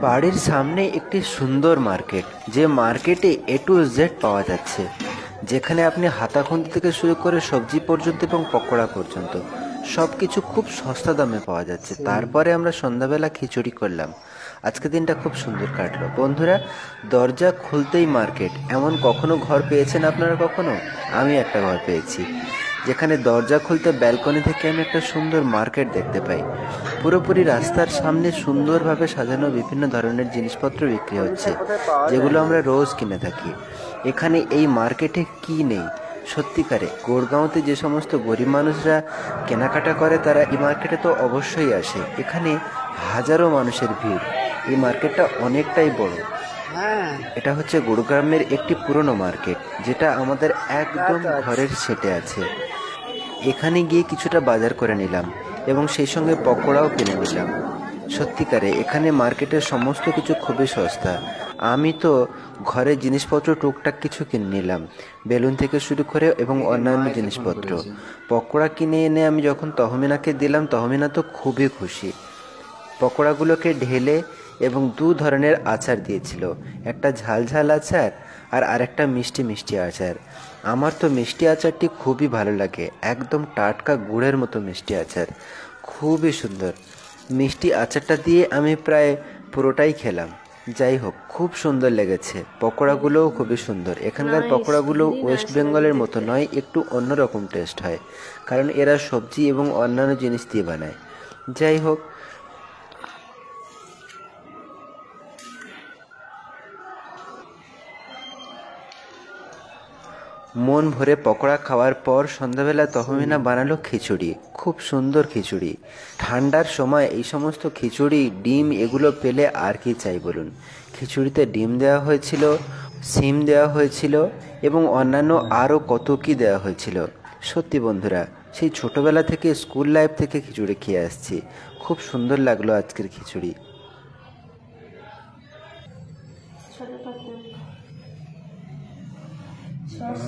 বাড়ির সামনে একটি সুন্দর মার্কেট, যে মার্কেটে এ টু জেড পাওয়া যাচ্ছে, যেখানে আপনি হাতাখুন্তি থেকে শুরু করে সবজি পর্যন্ত এবং পকোড়া পর্যন্ত সব কিছু খুব সস্তা দামে পাওয়া যাচ্ছে। তারপরে আমরা সন্ধ্যাবেলা খিচুড়ি করলাম। আজকে দিনটা খুব সুন্দর কাটলো বন্ধুরা। দরজা খুলতেই মার্কেট, এমন কখনো ঘর পেয়েছেন আপনারা? কখনো? আমি একটা ঘর পেয়েছি, যেখানে দরজা খুলতে ব্যালকনি থেকে আমি একটা সুন্দর মার্কেট দেখতে পাই। পুরোপুরি রাস্তার সামনে সুন্দরভাবে সাজানো বিভিন্ন ধরনের জিনিসপত্র বিক্রি হচ্ছে, যেগুলো আমরা রোজ কিনে থাকি। এখানে এই মার্কেটে কি নেই? সত্যিকারে গোড়গাঁওতে যে সমস্ত গরিব মানুষরা কেনাকাটা করে, তারা এই মার্কেটে তো অবশ্যই আসে। এখানে হাজারো মানুষের ভিড়। এই মার্কেটটা অনেকটাই বড়। এটা হচ্ছে গুরুগ্রামের একটি পুরনো মার্কেট, যেটা আমাদের একদম ঘরের সেটে আছে। এখানে গিয়ে কিছুটা বাজার করে নিলাম এবং সেই সঙ্গে পকোড়াও কিনে নিলাম। সত্যিকারে এখানে মার্কেটের সমস্ত কিছু খুবই সস্তা। আমি তো ঘরের জিনিসপত্র টুকটাক কিছু কিনে নিলাম, বেলুন থেকে শুরু করে এবং অন্যান্য জিনিসপত্র। পকোড়া কিনে এনে আমি যখন তহমিনাকে দিলাম, তহমিনা তো খুবই খুশি। পকোড়াগুলোকে ঢেলে এবং দু ধরনের আচার দিয়েছিল, একটা ঝাল ঝাল আচার আর আরেকটা মিষ্টি মিষ্টি আচার। আমার তো মিষ্টি আচারটি খুবই ভালো লাগে, একদম টাটকা গুড়ের মতো মিষ্টি আচার, খুবই সুন্দর। মিষ্টি আচারটা দিয়ে আমি প্রায় পুরোটাই খেলাম। যাই হোক, খুব সুন্দর লেগেছে। পকোড়াগুলোও খুবই সুন্দর। এখানকার পকোড়াগুলো ওয়েস্ট বেঙ্গলের মতো নয়, একটু অন্যরকম টেস্ট হয়, কারণ এরা সবজি এবং অন্যান্য জিনিস দিয়ে বানায়। যাই হোক, মন ভরে পকোড়া খাওয়ার পর সন্ধ্যাবেলা তহমিনা বানালো খিচুড়ি, খুব সুন্দর খিচুড়ি। ঠান্ডার সময় এই সমস্ত খিচুড়ি, ডিম এগুলো পেলে আর কি চাই বলুন। খিচুড়িতে ডিম দেওয়া হয়েছিল, সিম দেওয়া হয়েছিল এবং অন্যান্য আরও কত কি দেওয়া হয়েছিল। সত্যি বন্ধুরা, সেই ছোটবেলা থেকে, স্কুল লাইফ থেকে খিচুড়ি খেয়ে আসছি। খুব সুন্দর লাগলো আজকের খিচুড়ি। ছোট পাত্র সস